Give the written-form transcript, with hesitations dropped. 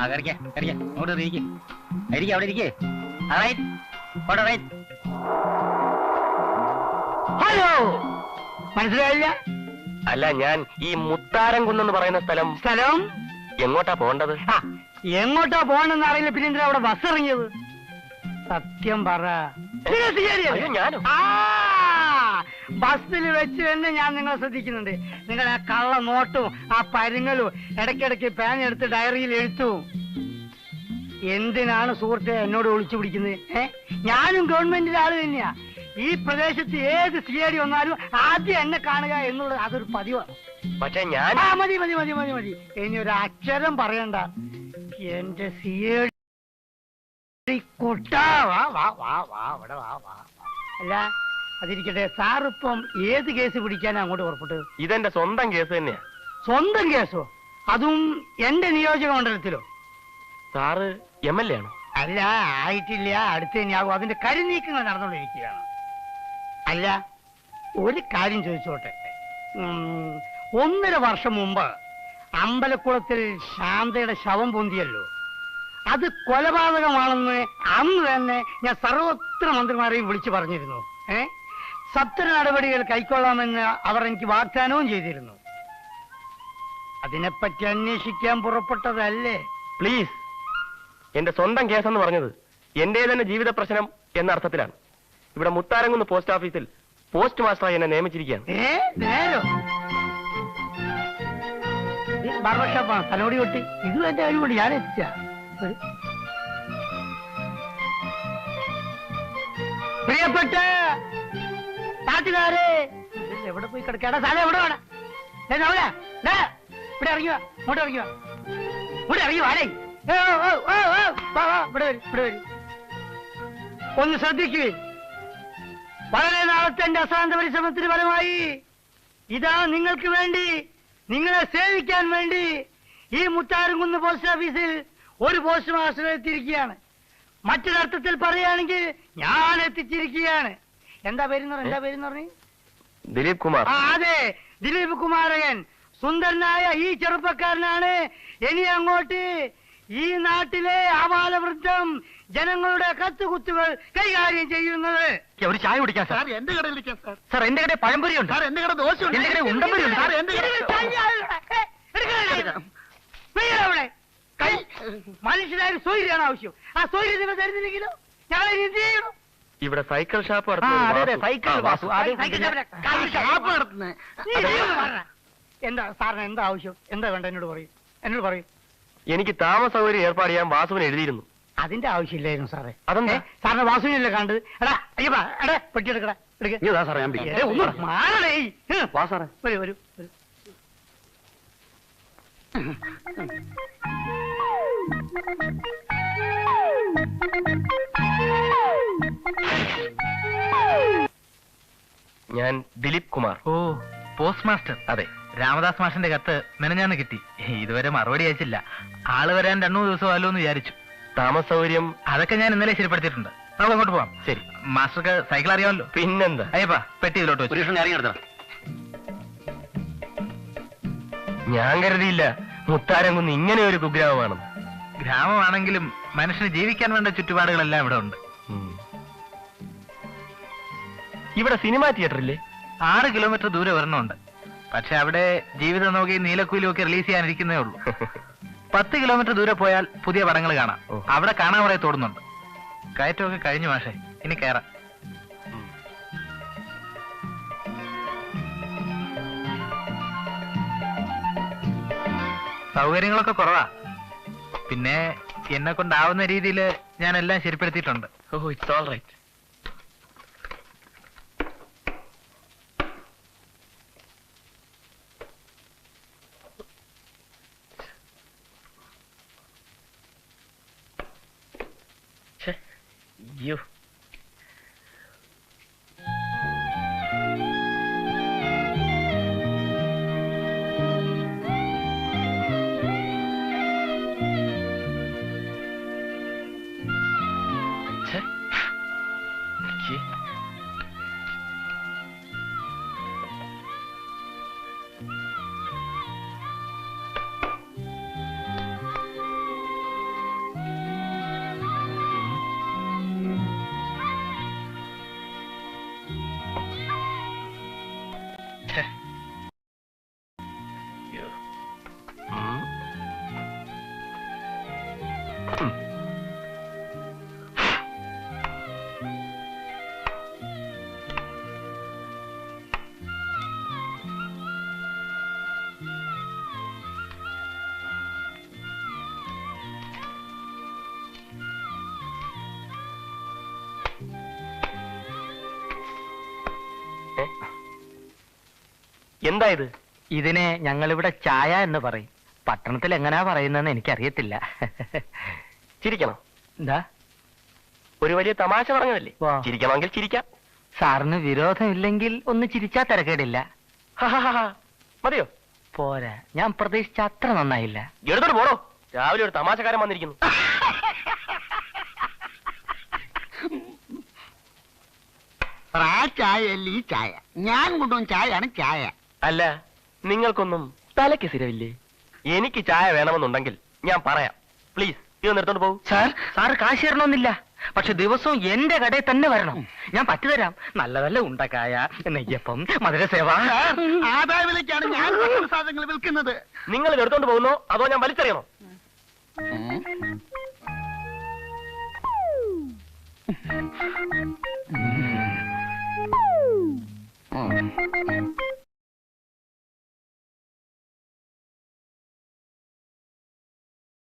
അങ്ങോട്ട് ഇരിക്കേ അവിടെ ഇരിക്കേ. ഹലോ, മനസ്സിലായില്ല? അല്ല, ഞാൻ ഈ മുത്താരംകുന്ന് പറയുന്ന സ്ഥലം എങ്ങോട്ടാ പോണ്ടത്? എങ്ങോട്ടാ പോകണമെന്ന് അറിയില്ല, പിന്നെ എന്തിനാ അവിടെ ബസ് ഇറങ്ങിയത്? സത്യം പറ. ഞാനും ബസ്സിൽ വെച്ച് തന്നെ ഞാൻ നിങ്ങളെ ശ്രദ്ധിക്കുന്നുണ്ട്. നിങ്ങളുടെ ആ കള്ള നോട്ടും ആ പരുങ്ങലും ഇടയ്ക്കിടയ്ക്ക് പേന എടുത്ത് ഡയറിയിൽ എഴുത്തും. എന്തിനാണ് സുഹൃത്തെ എന്നോട് ഒളിച്ചു പിടിക്കുന്നത്? ഞാനും ഗവൺമെന്റിന്റെ ആള് തന്നെയാ. ഈ പ്രദേശത്ത് ഏത് സിഐഡി വന്നാലും ആദ്യം എന്നെ കാണുക എന്നുള്ളത് അതൊരു പതിവാണ്. പക്ഷെ ഞാൻ മതി മതി മതി മതി മതി ഇനി ഒരു അക്ഷരം പറയണ്ട. എന്റെ സിഐഡി അല്ല, അതിരിക്കട്ടെ, സാറിപ്പം ഏത് കേസ് പിടിക്കാനാ അങ്ങോട്ട് പുറപ്പെട്ടത്? ഇതെന്റെ സ്വന്തം കേസ് തന്നെയാ. സ്വന്തം കേസോ? അതും എന്റെ നിയോജക മണ്ഡലത്തിലോ? സാറ് MLA ആണോ? അല്ല, ആയിട്ടില്ല, അടുത്ത് തന്നെയാകും. അതിന്റെ കരിനീക്കങ്ങൾ നടന്നുകൊണ്ടിരിക്കുകയാണ്. അല്ല, ഒരു കാര്യം ചോദിച്ചോട്ടെ. 1.5 വർഷം മുമ്പ് അമ്പലക്കുളത്തിൽ ശാന്തയുടെ ശവം പൊന്തിയല്ലോ, അത് കൊലപാതകമാണെന്ന് അന്ന് തന്നെ ഞാൻ സർവത്ര മന്ത്രിമാരെയും വിളിച്ചു പറഞ്ഞിരുന്നു. സത്വര നടപടികൾ കൈക്കൊള്ളാമെന്ന് അവർ എനിക്ക് വാഗ്ദാനവും ചെയ്തിരുന്നു. അതിനെപ്പറ്റി അന്വേഷിക്കാൻ പുറപ്പെട്ടതല്ലേ? പ്ലീസ്, എന്റെ സ്വന്തം കേസെന്ന് പറഞ്ഞത് എന്റെ തന്നെ ജീവിത പ്രശ്നം എന്ന അർത്ഥത്തിലാണ്. ഇവിടെ മുത്താരംകുന്ന് പോസ്റ്റ് ഓഫീസിൽ പോസ്റ്റ് മാസ്റ്ററായി എന്നെ നിയമിച്ചിരിക്കുകയാണ്. നേരോ? ബാർബർ ഷോപ്പാണ്, തലോടി കൊട്ടി. ഇതും എന്റെ കഴിവുകൊണ്ട് ഞാൻ എത്തിച്ച. പ്രിയപ്പെട്ട നാട്ടുകാരെ, എവിടെ പോയി കിടക്കേണ്ട സ്ഥലം എവിടെ വേണം? ഇവിടെ ഇറങ്ങിയോ? ഇങ്ങോട്ട് ഇറങ്ങിയോ? ഇവിടെ ഇറങ്ങിയോ? ആരേ ഇവിടെ വരും. ഒന്ന് ശ്രദ്ധിക്കുകയും. വളരെ നാളത്തെ എന്റെ അസാന്ത പരിശ്രമത്തിന് ഫലമായി ഇതാ നിങ്ങൾക്ക് വേണ്ടി, നിങ്ങളെ സേവിക്കാൻ വേണ്ടി ഈ മുത്താരംകുന്ന് പോസ്റ്റ് ഓഫീസിൽ ഒരു പോസ്റ്റ് മാസ്റ്റർ എത്തിയിരിക്കുകയാണ്. മറ്റൊരർത്ഥത്തിൽ പറയുകയാണെങ്കിൽ ഞാൻ എത്തിച്ചിരിക്കുകയാണ്. എന്താ പേരെന്ന് പറഞ്ഞു? ദിലീപ് കുമാർ. അതെ, ദിലീപ് കുമാരകൻ. സുന്ദരനായ ഈ ചെറുപ്പക്കാരനാണ് ഇനി അങ്ങോട്ട് ഈ നാട്ടിലെ ആബാലവൃദ്ധം ജനങ്ങളുടെ കത്തുകുത്തുകൾ കൈകാര്യം ചെയ്യുന്നത്. ഒരു ചായ കുടിക്കാം സാർ. എന്റെ കടയിൽ ഇരിക്കാം സാർ. സാർ, എന്റെ കടയിൽ പഴംപൊരിയുണ്ട്. സാർ, എന്റെ കട ദോശയുണ്ട്. എന്റെ കടയിൽ ഉണ്ടമ്പൊരിയുണ്ട്. സാർ, എന്റെ മനുഷ്യനായ സ്വൈര്യാണ് ആവശ്യം. ആ സ്വൈര്യം നിങ്ങൾ തരുന്നില്ലെങ്കിലോ ഞങ്ങളെ എന്ത് ചെയ്യണം? ഇവിടെ സൈക്കിൾ ഷാപ്പ് എന്താ സാറിന് എന്താ ആവശ്യം? എന്താ വേണ്ട എന്നോട് പറയൂ. എനിക്ക് താമസ സൗകര്യം ഏർപ്പാട് ചെയ്യാൻ വാസുവിന് എഴുതിയിരുന്നു. അതിന്റെ ആവശ്യമില്ലായിരുന്നു സാറേ. അതെന്താ? സാറിന് വാസുവിനല്ലേ കണ്ടത്? പെട്ടിയെടുക്കടാ. വരൂ. ഞാൻ ദിലീപ് കുമാർ. ഓ, പോസ്റ്റ് മാസ്റ്റർ. അതെ. രാമദാസ് മാഷിന്റെ കത്ത് മെനഞ്ഞാന്ന് കിട്ടി. ഇതുവരെ മറുപടി അയച്ചില്ല. ആള് വരാൻ 2-3 ദിവസം ആലോ എന്ന് വിചാരിച്ചു. താമസ സൗകര്യം അതൊക്കെ ഞാൻ ഇന്നലെ ശരിപ്പെടുത്തിയിട്ടുണ്ട്. നമുക്ക് അങ്ങോട്ട് പോവാം. ശരി. മാസ്റ്റർക്ക് സൈക്കിൾ അറിയാമല്ലോ. പിന്നെന്താ? അയ്യപ്പാ, പെട്ടി ഇതിലോട്ട് വെച്ചു. ഞാൻ കരുതിയില്ല മുത്താരംകുന്ന് ഇങ്ങനെ ഒരു കുഗ്രാമമാണെന്ന്. ഗ്രാമമാണെങ്കിലും മനുഷ്യന് ജീവിക്കാൻ വേണ്ട ചുറ്റുപാടുകളെല്ലാം ഇവിടെ ഉണ്ട്. ഇവിടെ സിനിമാ തിയേറ്റർ ഇല്ലേ? 6 കിലോമീറ്റർ ദൂരെ ഒരെണ്ണമുണ്ട്. പക്ഷെ അവിടെ ജീവിതം നോക്കി നീലക്കുയിലും ഒക്കെ റിലീസ് ചെയ്യാനിരിക്കുന്നേ ഉള്ളൂ. 10 കിലോമീറ്റർ ദൂരെ പോയാൽ പുതിയ പടങ്ങൾ കാണാം. അവിടെ കാണാൻ കുറെ തോന്നുന്നുണ്ട്. കയറ്റമൊക്കെ കഴിഞ്ഞു മാഷേ, ഇനി കയറാം. സൗകര്യങ്ങളൊക്കെ കുറവാ. പിന്നെ എന്നെ കൊണ്ടാവുന്ന രീതിയിൽ ഞാൻ എല്ലാം ശരിപ്പെടുത്തിയിട്ടുണ്ട്. ഓ, ഇറ്റ്സ് ഓൾ റൈറ്റ്. You. എന്താ ഇത്? ഇതിനെ ഞങ്ങളിവിടെ ചായ എന്ന് പറയും. പട്ടണത്തിൽ എങ്ങനെയാ പറയുന്നതെന്ന് എനിക്കറിയത്തില്ല. ചിരിക്കണം. എന്താ? ഒരു വലിയ തമാശ പറഞ്ഞതല്ലേ? വാ. ചിരിക്കണമെങ്കിൽ ചിരിക്കാം. സാറിന് വിരോധമില്ലെങ്കിൽ ഒന്ന് ചിരിച്ചാ തിരക്കേടില്ല. മതിയോ? പോരാ, ഞാൻ പ്രതീക്ഷിച്ച അത്ര നന്നായില്ല. എടുത്തോട്ട് പോടോ. രാവിലെ ഒരു തമാശക്കാരൻ വന്നിരിക്കുന്നു. ആ ചായയല്ല ഈ ചായ. ഞാൻ കൊണ്ടുവന്ന ചായയാണ് ചായ. അല്ല, നിങ്ങൾക്കൊന്നും തലയ്ക്ക് സ്ഥിരമില്ലേ? എനിക്ക് ചായ വേണമെന്നുണ്ടെങ്കിൽ ഞാൻ പറയാം. പ്ലീസ് ഇത് നിർത്തോണ്ട് പോകും. സാർ കാശ് തരണമെന്നില്ല, പക്ഷെ ദിവസവും എന്റെ കടയിൽ തന്നെ വരണം. ഞാൻ പറ്റുതരാം. നല്ല നല്ല ഉണ്ടക്കായ, നെയ്യപ്പം, മധുരസേവ. ആദായ വിലയ്ക്കാണ് ഞാൻ സാധനങ്ങൾ വിൽക്കുന്നത്. നിങ്ങൾ ഇത് എടുത്തോണ്ട് പോകുന്നോ അതോ ഞാൻ വലിച്ചെറിയണോ? ഉം.